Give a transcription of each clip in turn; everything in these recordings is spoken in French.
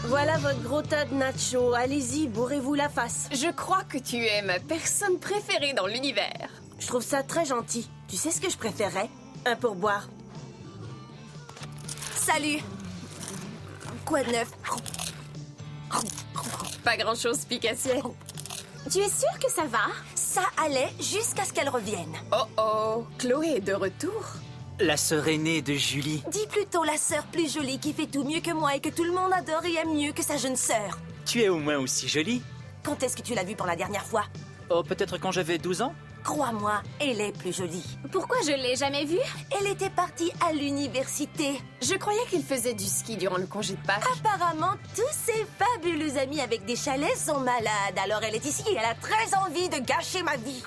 Voilà votre gros tas de nachos. Allez-y, bourrez-vous la face. Je crois que tu es ma personne préférée dans l'univers. Je trouve ça très gentil. Tu sais ce que je préférais? Un pourboire. Salut. Quoi de neuf? Pas grand-chose, Picassier. Tu es sûre que ça va? Ça allait jusqu'à ce qu'elle revienne. Oh oh, Chloé est de retour. La sœur aînée de Julie. Dis plutôt la sœur plus jolie qui fait tout mieux que moi et que tout le monde adore et aime mieux que sa jeune sœur. Tu es au moins aussi jolie. Quand est-ce que tu l'as vue pour la dernière fois? Oh, peut-être quand j'avais 12 ans? Crois-moi, elle est plus jolie. Pourquoi je l'ai jamais vue? Elle était partie à l'université. Je croyais qu'il faisait du ski durant le congé de Pâques. Apparemment, tous ses fabuleux amis avec des chalets sont malades. Alors elle est ici et elle a très envie de gâcher ma vie.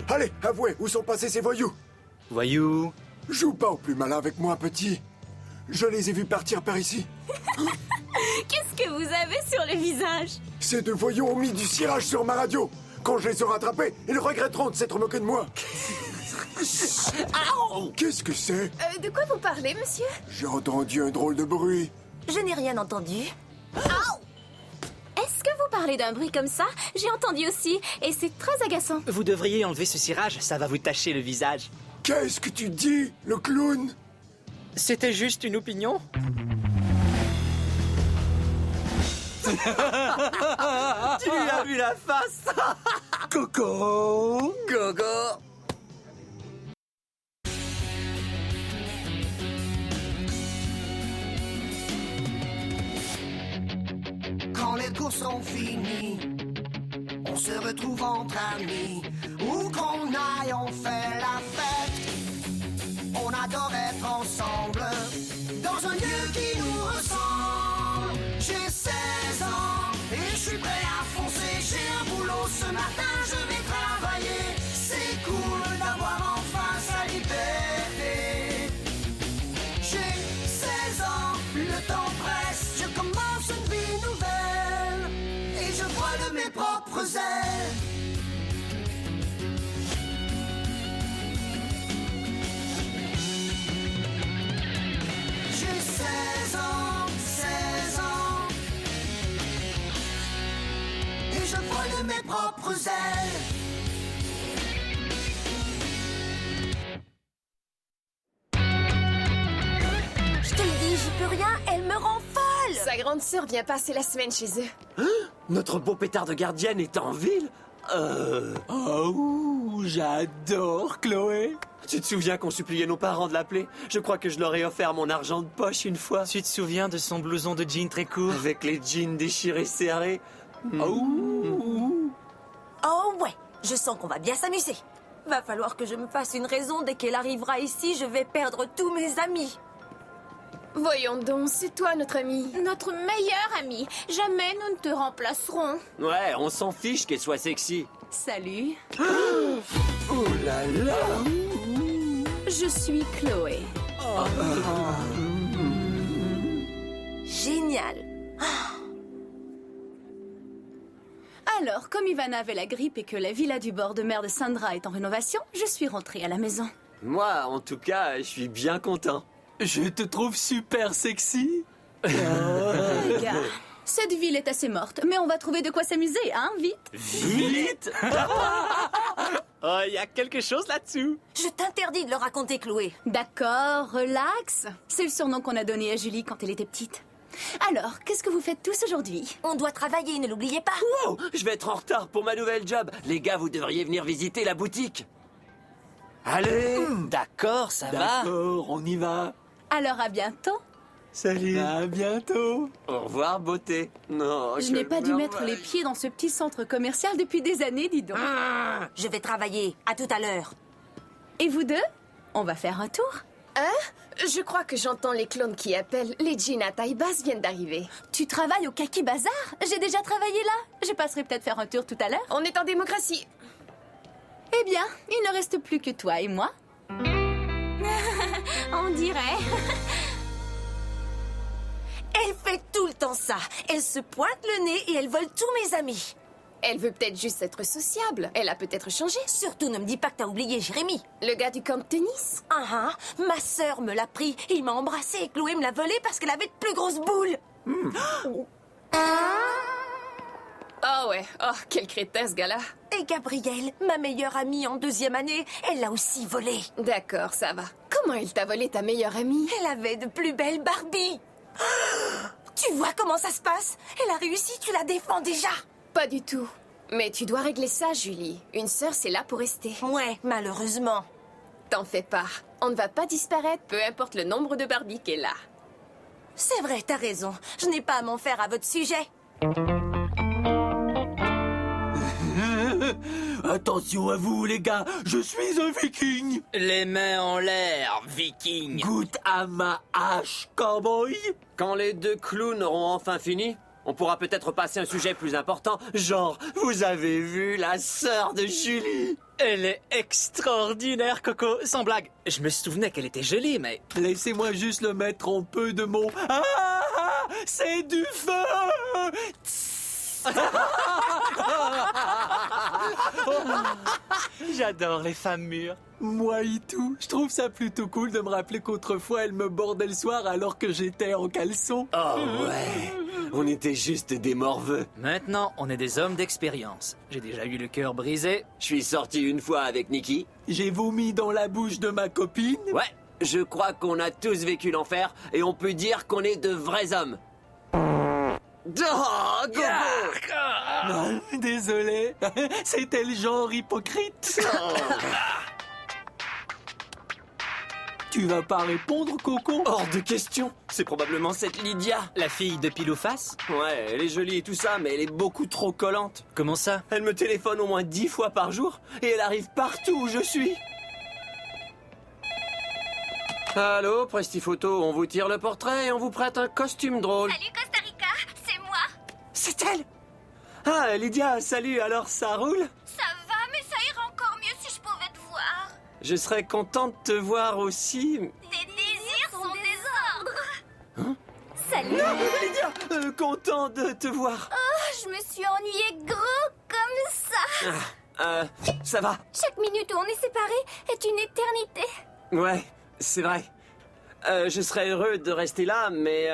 Allez, avouez, où sont passés ces voyous? Voyou. Joue pas au plus malin avec moi, petit. Je les ai vus partir par ici. Qu'est-ce que vous avez sur le visage? Ces deux voyous ont mis du cirage sur ma radio. Quand je les aurai rattrapés, ils regretteront de s'être moqués de moi. Qu'est-ce que c'est? De quoi vous parlez, monsieur? J'ai entendu un drôle de bruit. Je n'ai rien entendu. Est-ce que vous parlez d'un bruit comme ça? J'ai entendu aussi, et c'est très agaçant. Vous devriez enlever ce cirage, ça va vous tacher le visage. Qu'est-ce que tu dis, le clown? C'était juste une opinion. Tu lui as vu la face. Coco. Gogo. Quand les cours sont finis, on se retrouve entre amis. Où qu'on aille, on fait la fête. On adore être ensemble, dans un lieu qui nous ressemble. J'ai 16 ans et je suis prêt à foncer. J'ai un boulot ce matin, je vais travailler. C'est cool d'avoir enfin sa liberté. J'ai 16 ans, le temps presse. Je commence une vie nouvelle et je vole de mes propres ailes. J'ai 16 ans, 16 ans et je vole de mes propres ailes. Je te le dis, j'y peux rien, elle me rend folle. Sa grande sœur vient passer la semaine chez eux. Notre beau pétard de gardienne est en ville? Oh, j'adore Chloé. Tu te souviens qu'on suppliait nos parents de l'appeler? Je crois que je leur ai offert mon argent de poche une fois. Tu te souviens de son blouson de jean très court? Avec les jeans déchirés serrés. Oh. Oh ouais, je sens qu'on va bien s'amuser. Va falloir que je me fasse une raison. Dès qu'elle arrivera ici, je vais perdre tous mes amis. Voyons donc, c'est toi notre ami. Notre meilleur ami. Jamais nous ne te remplacerons. Ouais, on s'en fiche qu'elle soit sexy. Salut, Oh là là. je suis Chloé. Génial. Alors, comme Ivana avait la grippe et que la villa du bord de mer de Sandra est en rénovation, je suis rentrée à la maison. Moi, en tout cas, je suis bien content. Je te trouve super sexy. Les gars, cette ville est assez morte, mais on va trouver de quoi s'amuser, hein, vite. Vite. Oh, il y a quelque chose là-dessous. Je t'interdis de le raconter, Chloé. D'accord, relax. C'est le surnom qu'on a donné à Julie quand elle était petite. Alors, qu'est-ce que vous faites tous aujourd'hui? On doit travailler, ne l'oubliez pas. Oh, je vais être en retard pour ma nouvelle job. Les gars, vous devriez venir visiter la boutique. Allez. D'accord, ça va. D'accord, on y va. Alors, à bientôt. Salut. À bientôt. Au revoir, beauté. Non, Je n'ai pas dû mettre les pieds dans ce petit centre commercial depuis des années, dis donc. Je vais travailler. À tout à l'heure. Et vous deux? On va faire un tour? Je crois que j'entends les clones qui appellent. Les jeans à taille basse viennent d'arriver. Tu travailles au Kaki Bazar? J'ai déjà travaillé là. Je passerai peut-être faire un tour tout à l'heure. On est en démocratie. Eh bien, il ne reste plus que toi et moi. On dirait. Elle fait tout le temps ça. Elle se pointe le nez et elle vole tous mes amis. Elle veut peut-être juste être sociable. Elle a peut-être changé. Surtout ne me dis pas que t'as oublié Jérémy. Le gars du camp de tennis? Ma sœur me l'a pris. Il m'a embrassé et Chloé me l'a volé parce qu'elle avait de plus grosses boules. Oh ouais, oh, quel crétin ce gars-là. Et Gabrielle, ma meilleure amie en 2e année, elle l'a aussi volé. D'accord, ça va. Comment il t'a volé ta meilleure amie? Elle avait de plus belles Barbie. Tu vois comment ça se passe? Elle a réussi, tu la défends déjà. Pas du tout. Mais tu dois régler ça, Julie. Une sœur, c'est là pour rester. Ouais, malheureusement. T'en fais pas. On ne va pas disparaître, peu importe le nombre de Barbie qu'elle a. C'est vrai, t'as raison. Je n'ai pas à m'en faire à votre sujet. Attention à vous, les gars, je suis un viking. Les mains en l'air, viking. Goûte à ma hache, cowboy. Quand les 2 clowns auront enfin fini, on pourra peut-être passer à un sujet plus important. Genre, vous avez vu la sœur de Julie? Elle est extraordinaire, Coco. Sans blague, je me souvenais qu'elle était jolie, mais... Laissez-moi juste le mettre en peu de mots. C'est du feu. J'adore les femmes mûres. Moi et tout, je trouve ça plutôt cool de me rappeler qu'autrefois elle me bordait le soir alors que j'étais en caleçon. Oh ouais, on était juste des morveux. Maintenant, on est des hommes d'expérience. J'ai déjà eu le cœur brisé. Je suis sorti une fois avec Nikki. J'ai vomi dans la bouche de ma copine. Ouais, je crois qu'on a tous vécu l'enfer et on peut dire qu'on est de vrais hommes. Oh, Gogo! Désolé, c'était le genre hypocrite. Tu vas pas répondre, Coco? Hors de question. C'est probablement cette Lydia. La fille de pile ou face? Ouais, elle est jolie et tout ça, mais elle est beaucoup trop collante. Comment ça? Elle me téléphone au moins 10 fois par jour et elle arrive partout où je suis. Allô, Presti-Photo, on vous tire le portrait et on vous prête un costume drôle. Salut Costa Rica, c'est moi. C'est elle! Ah, Lydia, salut, alors ça roule? Ça va, mais ça irait encore mieux si je pouvais te voir. Je serais content de te voir aussi. Tes désirs sont des ordres. Hein? Salut. Lydia, content de te voir. Oh, je me suis ennuyée gros comme ça. Ça va? Chaque minute où on est séparés est une éternité. Ouais, c'est vrai. Je serais heureux de rester là, mais...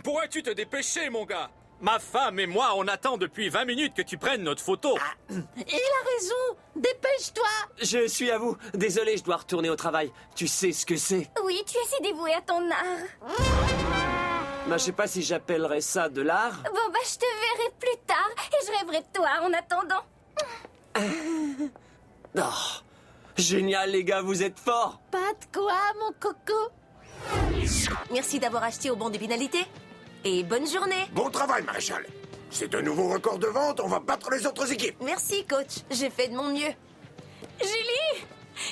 Pourrais-tu te dépêcher, mon gars? Ma femme et moi, on attend depuis 20 minutes que tu prennes notre photo. Il a raison. Dépêche-toi. Je suis à vous. Désolé, je dois retourner au travail. Tu sais ce que c'est? Oui, tu es si dévoué à ton art. Bah, je sais pas si j'appellerais ça de l'art. Bon, bah, je te verrai plus tard et je rêverai de toi en attendant. Oh, génial, les gars, vous êtes forts. Pas de quoi, mon coco. Merci d'avoir acheté au bon des pénalités. Et bonne journée. Bon travail, maréchal. C'est un nouveau record de vente, on va battre les autres équipes. Merci, coach. J'ai fait de mon mieux. Julie,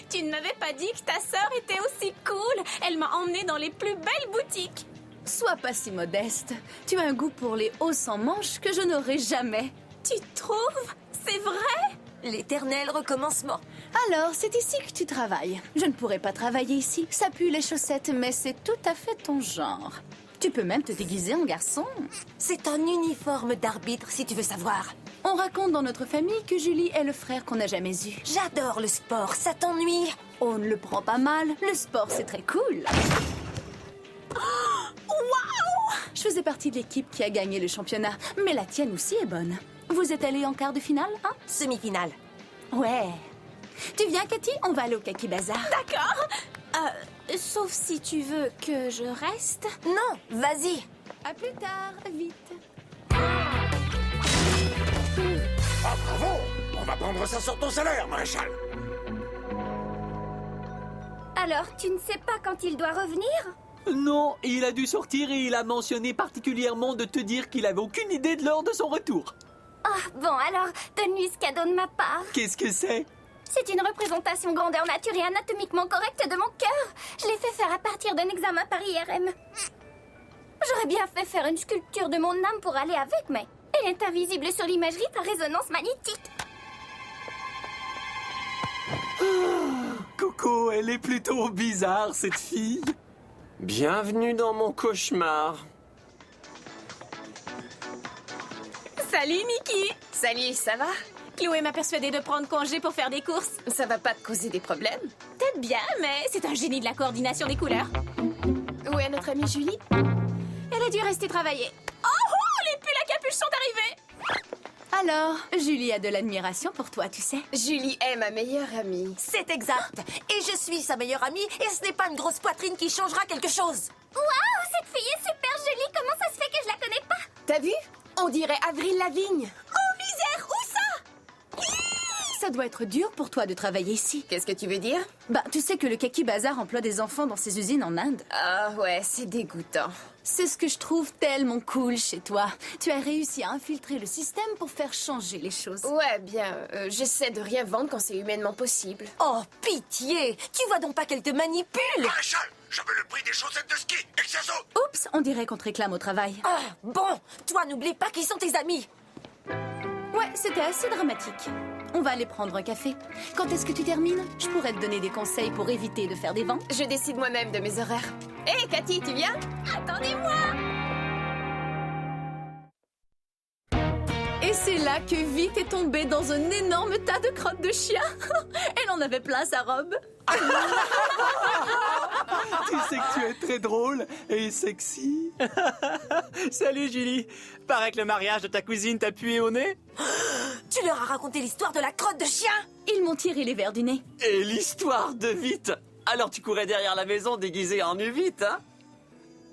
tu ne m'avais pas dit que ta sœur était aussi cool. Elle m'a emmenée dans les plus belles boutiques. Sois pas si modeste. Tu as un goût pour les hauts sans manches que je n'aurai jamais. Tu trouves? C'est vrai? L'éternel recommencement. Alors, c'est ici que tu travailles. Je ne pourrais pas travailler ici. Ça pue les chaussettes, mais c'est tout à fait ton genre. Tu peux même te déguiser en garçon. C'est un uniforme d'arbitre, si tu veux savoir. On raconte dans notre famille que Julie est le frère qu'on n'a jamais eu. J'adore le sport, ça t'ennuie? On ne le prend pas mal. Le sport, c'est très cool. Waouh! Je faisais partie de l'équipe qui a gagné le championnat, mais la tienne aussi est bonne. Vous êtes allés en quart de finale, hein? Semi-finale. Ouais. Tu viens, Cathy? On va aller au Kaki Bazar. D'accord. Sauf si tu veux que je reste. Non, vas-y. À plus tard, vite. Ah, bravo! On va prendre ça sur ton salaire, maréchal. Alors, tu ne sais pas quand il doit revenir? Non, il a dû sortir et il a mentionné particulièrement de te dire qu'il avait aucune idée de l'heure de son retour. Ah, bon, alors, donne-lui ce cadeau de ma part. Qu'est-ce que c'est? C'est une représentation grandeur nature et anatomiquement correcte de mon cœur. Je l'ai fait faire à partir d'un examen par IRM. J'aurais bien fait faire une sculpture de mon âme pour aller avec, mais elle est invisible sur l'imagerie par résonance magnétique. Coco, elle est plutôt bizarre, cette fille. Bienvenue dans mon cauchemar. Salut, Nikki. Salut, ça va? Chloé m'a persuadée de prendre congé pour faire des courses. Ça va pas te causer des problèmes? Peut-être bien, mais c'est un génie de la coordination des couleurs. Où est notre amie Julie? Elle a dû rester travailler. Oh, les pulls à capuche sont arrivés! Alors, Julie a de l'admiration pour toi, tu sais. Julie est ma meilleure amie. C'est exact. Et je suis sa meilleure amie, et ce n'est pas une grosse poitrine qui changera quelque chose. Waouh, cette fille est super jolie. Comment ça se fait que je la connais pas? T'as vu? On dirait Avril Lavigne. Oh, misère, où ça? Ça doit être dur pour toi de travailler ici. Qu'est-ce que tu veux dire? Bah, tu sais que le Kaki Bazar emploie des enfants dans ses usines en Inde. Ah ouais, c'est dégoûtant. C'est ce que je trouve tellement cool chez toi. Tu as réussi à infiltrer le système pour faire changer les choses. Ouais, bien, j'essaie de rien vendre quand c'est humainement possible. Oh, pitié! Tu vois donc pas qu'elle te manipule? Maréchal, je veux le prix des chaussettes de ski. Excesso. Oups, on dirait qu'on te réclame au travail. Ah, bon, toi n'oublie pas qui sont tes amis. Ouais, c'était assez dramatique. On va aller prendre un café. Quand est-ce que tu termines? Je pourrais te donner des conseils pour éviter de faire des ventes. Je décide moi-même de mes horaires. Hé, Cathy, tu viens? Attendez-moi! Et c'est là que Vite est tombée dans un énorme tas de crottes de chien. Elle en avait plein sa robe. Tu sais que tu es très drôle et sexy. Salut Julie. Paraît que le mariage de ta cousine t'a pué au nez. Tu leur as raconté l'histoire de la crotte de chien? Ils m'ont tiré les verres du nez. Et l'histoire de Vite. Alors tu courais derrière la maison déguisé en Vite, hein?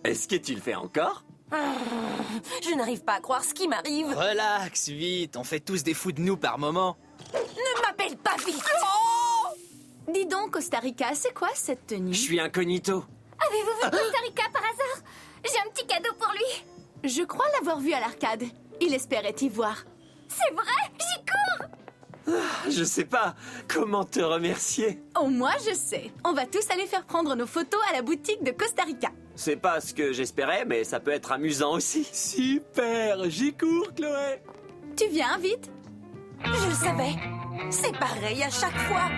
Est-ce que tu le fais encore? Je n'arrive pas à croire ce qui m'arrive. Relax, Vite. On fait tous des fous de nous par moment. Ne m'appelle pas Vite. Dis donc, Costa Rica, c'est quoi cette tenue? Je suis incognito. Avez-vous vu Costa Rica par hasard? J'ai un petit cadeau pour lui. Je crois l'avoir vu à l'arcade. Il espérait t'y voir. C'est vrai, j'y cours. Je sais pas comment te remercier. Oh, moi, je sais. On va tous aller faire prendre nos photos à la boutique de Costa Rica. C'est pas ce que j'espérais, mais ça peut être amusant aussi. Super, j'y cours, Chloé. Tu viens, Vite? Je le savais. C'est pareil à chaque fois.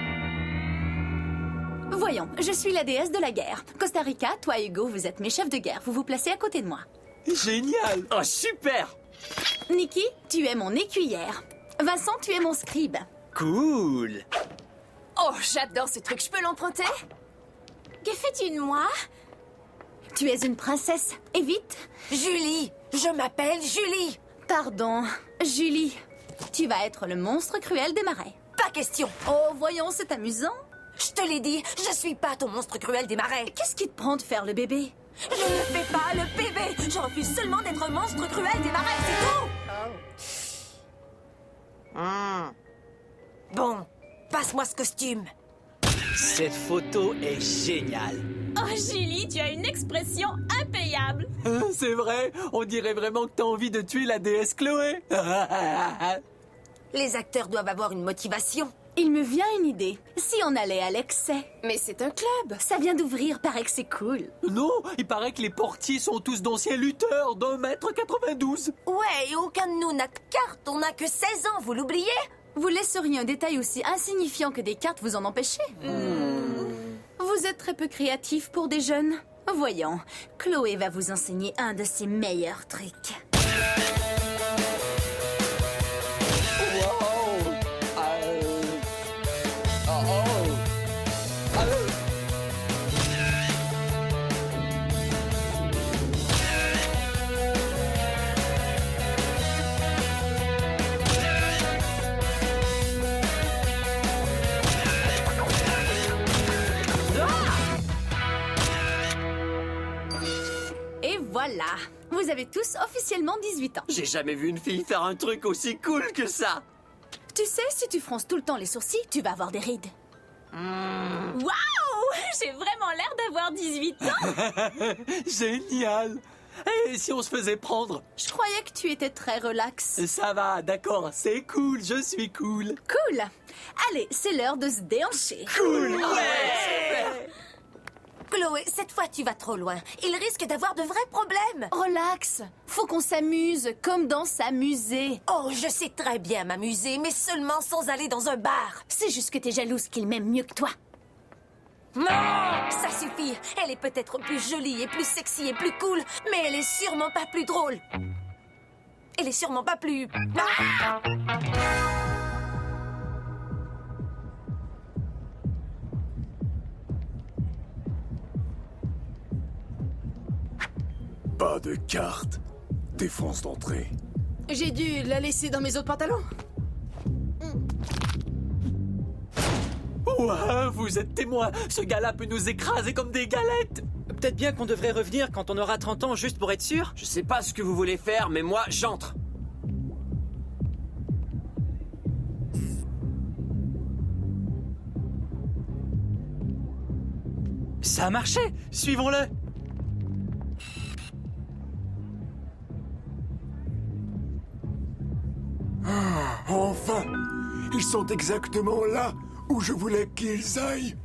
Voyons, je suis la déesse de la guerre. Costa Rica, toi et Hugo, vous êtes mes chefs de guerre. Vous vous placez à côté de moi. Génial. Oh, super. Nikki, tu es mon écuyère. Vincent, tu es mon scribe. Cool. Oh, j'adore ce truc, je peux l'emprunter? Que fais-tu de moi? Tu es une princesse. Et vite. Julie, je m'appelle Julie. Pardon, Julie. Tu vas être le monstre cruel des marais. Pas question. Oh, voyons, c'est amusant. Je te l'ai dit, je suis pas ton monstre cruel des marais. Qu'est-ce qui te prend de faire le bébé? Je ne fais pas le bébé. Je refuse seulement d'être un monstre cruel des marais, c'est tout. Bon, passe-moi ce costume. Cette photo est géniale. Oh, Julie, tu as une expression impayable. C'est vrai, on dirait vraiment que t'as envie de tuer la déesse Chloé. Les acteurs doivent avoir une motivation. Il me vient une idée. Si on allait à l'excès? Mais c'est un club. Ça vient d'ouvrir, paraît que c'est cool. Non, il paraît que les portiers sont tous d'anciens lutteurs d'1,92 m. Ouais, et aucun de nous n'a de carte. On n'a que 16 ans, vous l'oubliez? Vous laisseriez un détail aussi insignifiant que des cartes vous en empêcher? Vous êtes très peu créatif pour des jeunes. Voyons, Chloé va vous enseigner un de ses meilleurs trucs. Et voilà, vous avez tous officiellement 18 ans. J'ai jamais vu une fille faire un truc aussi cool que ça. Tu sais, si tu fronces tout le temps les sourcils, tu vas avoir des rides. Waouh! J'ai vraiment l'air d'avoir 18 ans! Génial. Et si on se faisait prendre? Je croyais que tu étais très relax. Ça va, d'accord, c'est cool, je suis cool. Cool! Allez, c'est l'heure de se déhancher. Cool, Chloé, cette fois tu vas trop loin. Il risque d'avoir de vrais problèmes. Relax, faut qu'on s'amuse, comme dans s'amuser. Oh, je sais très bien m'amuser, mais seulement sans aller dans un bar. C'est juste que t'es jalouse qu'il m'aime mieux que toi. Non, ça suffit. Elle est peut-être plus jolie et plus sexy et plus cool, mais elle est sûrement pas plus drôle. Elle est sûrement pas plus... Pas de carte. Défense d'entrée. J'ai dû la laisser dans mes autres pantalons. Ouah, vous êtes témoin. Ce gars-là peut nous écraser comme des galettes. Peut-être bien qu'on devrait revenir quand on aura 30 ans, juste pour être sûr. Je sais pas ce que vous voulez faire, mais moi, j'entre. Ça a marché. Suivons-le. Enfin! Ils sont exactement là où je voulais qu'ils aillent.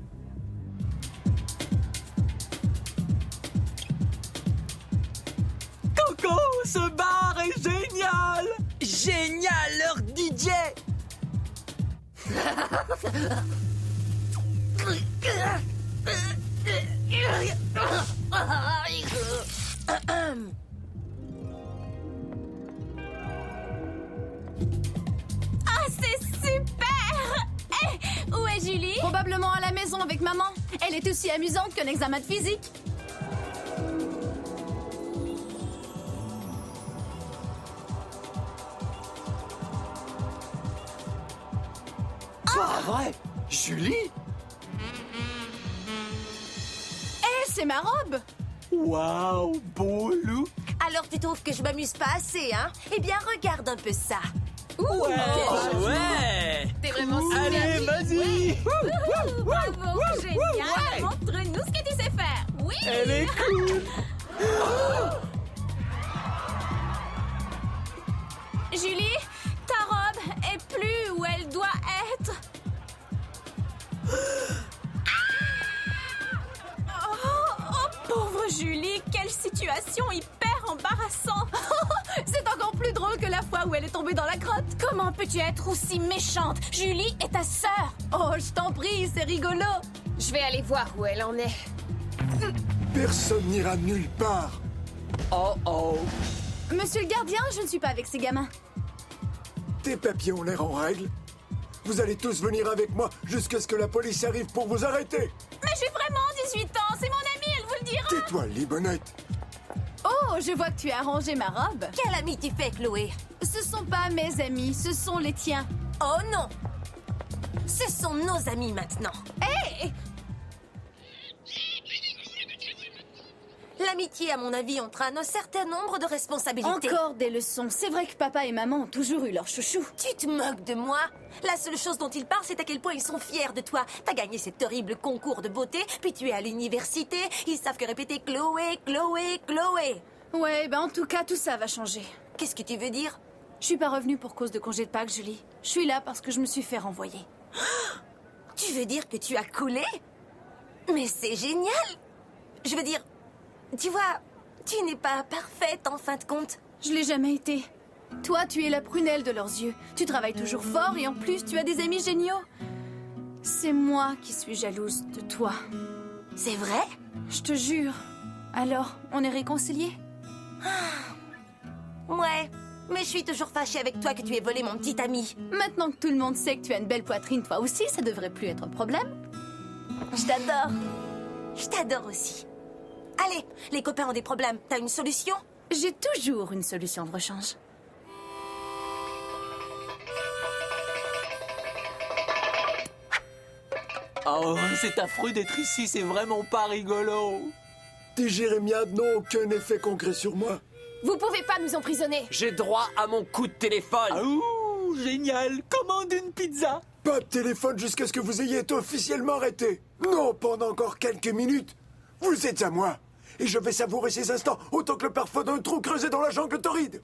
Coco, ce bar est génial. Génial, leur DJ. Ah, c'est super! Eh, où est Julie? Probablement à la maison avec maman. Elle est aussi amusante qu'un examen de physique. Pas vrai. Julie? Eh, c'est ma robe! Waouh, beau look. Alors tu trouves que je m'amuse pas assez, hein? Eh bien, regarde un peu ça. Ouais. T'es vraiment super. Allez, vas-y. Bravo, génial! Montre-nous ce que tu sais faire. Oui! Elle est cool. Julie, ta robe est plus où elle doit être. Oh, pauvre Julie, quelle situation hyper embarrassante. C'est encore plus drôle que la fois où elle est tombée dans la grotte. Comment peux-tu être aussi méchante? Julie est ta sœur. Oh, je t'en prie, c'est rigolo. Je vais aller voir où elle en est. Personne n'ira nulle part. Oh oh. Monsieur le gardien, je ne suis pas avec ces gamins. Tes papiers ont l'air en règle. Vous allez tous venir avec moi jusqu'à ce que la police arrive pour vous arrêter. Mais j'ai vraiment 18 ans, c'est mon amie, elle vous le dira. Tais-toi, Libonnette. Oh, je vois que tu as arrangé ma robe. Quel ami tu fais, Chloé? Ce sont pas mes amis, ce sont les tiens. Oh non! Ce sont nos amis maintenant. Hé! L'amitié, à mon avis, entraîne un certain nombre de responsabilités. Encore des leçons. C'est vrai que papa et maman ont toujours eu leur chouchou. Tu te moques de moi? La seule chose dont ils parlent, c'est à quel point ils sont fiers de toi. T'as gagné cet horrible concours de beauté, puis tu es à l'université. Ils savent que répéter Chloé, Chloé, Chloé. Ouais, ben en tout cas, tout ça va changer. Qu'est-ce que tu veux dire? Je suis pas revenue pour cause de congé de Pâques, Julie. Je suis là parce que je me suis fait renvoyer. Tu veux dire que tu as coulé? Mais c'est génial! Je veux dire, tu vois, tu n'es pas parfaite en fin de compte. Je l'ai jamais été. Toi, tu es la prunelle de leurs yeux. Tu travailles toujours fort et en plus, tu as des amis géniaux. C'est moi qui suis jalouse de toi. C'est vrai? Je te jure. Alors, on est réconciliés? Ouais, mais je suis toujours fâchée avec toi que tu aies volé mon petit ami. Maintenant que tout le monde sait que tu as une belle poitrine, toi aussi, ça devrait plus être un problème. Je t'adore. Je t'adore aussi. Allez, les copains ont des problèmes. T'as une solution? J'ai toujours une solution de rechange. Oh, c'est affreux d'être ici, c'est vraiment pas rigolo. Tes jérémiades n'ont aucun effet concret sur moi. Vous pouvez pas nous emprisonner. J'ai droit à mon coup de téléphone. Ah, ouh, génial. Commande une pizza. Pas de téléphone jusqu'à ce que vous ayez été officiellement arrêté. Non, pendant encore quelques minutes. Vous êtes à moi. Et je vais savourer ces instants autant que le parfum d'un trou creusé dans la jungle torride.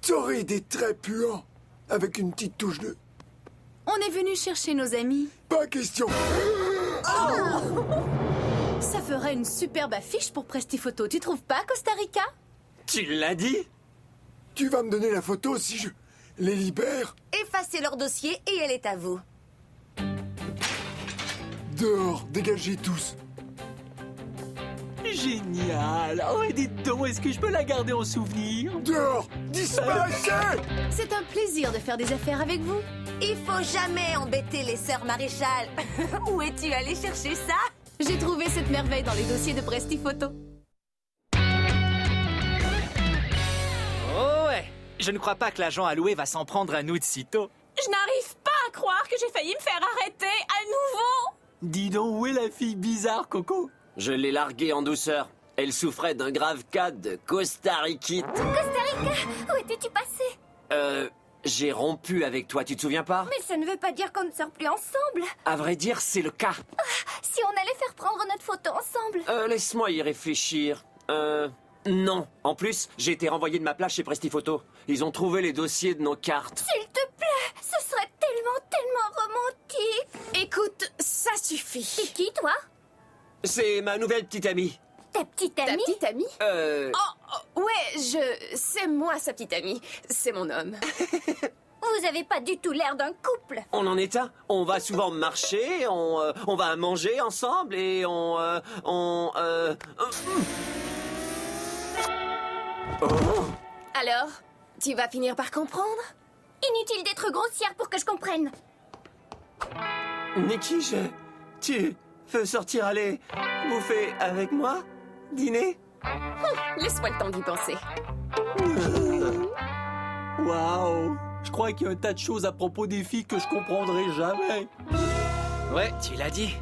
Torride est très puant, avec une petite touche de... On est venu chercher nos amis. Pas question. Ça ferait une superbe affiche pour Prestiphoto, tu trouves pas, Costa Rica? Tu l'as dit? Tu vas me donner la photo si je les libère? Effacez leur dossier et elle est à vous. Dehors, dégagez tous. génial. Oh, et dites donc, est-ce que je peux la garder en souvenir? Dehors! Disparaissez! C'est un plaisir de faire des affaires avec vous. Il faut jamais embêter les sœurs maréchales. Où es-tu allé chercher ça? J'ai trouvé cette merveille dans les dossiers de Presti-Photo. Oh ouais. Je ne crois pas que l'agent alloué va s'en prendre à nous de sitôt. Je n'arrive pas à croire que j'ai failli me faire arrêter à nouveau. Dis donc, où est la fille bizarre, Coco? Je l'ai larguée en douceur. Elle souffrait d'un grave cas de costariquite. Costa Rica, où étais-tu passé? J'ai rompu avec toi, tu te souviens pas? Mais ça ne veut pas dire qu'on ne sort plus ensemble. À vrai dire, c'est le cas. Si on allait faire prendre notre photo ensemble. Laisse-moi y réfléchir. Non. En plus, j'ai été renvoyé de ma place chez Presti-Photo. Ils ont trouvé les dossiers de nos cartes. S'il te plaît, ce serait tellement romantique. Écoute, ça suffit. C'est qui, toi? C'est ma nouvelle petite amie. Ta petite Ta amie? petite amie? Ouais, c'est moi sa petite amie. C'est mon homme. Vous avez pas du tout l'air d'un couple. On en est un. On va souvent marcher, on va manger ensemble et Alors, tu vas finir par comprendre? Inutile d'être grossière pour que je comprenne. Nikki, tu veux sortir aller bouffer avec moi? Dîner? Laisse-moi le temps d'y penser. Waouh! Je crois qu'il y a un tas de choses à propos des filles que je comprendrai jamais. Ouais, tu l'as dit.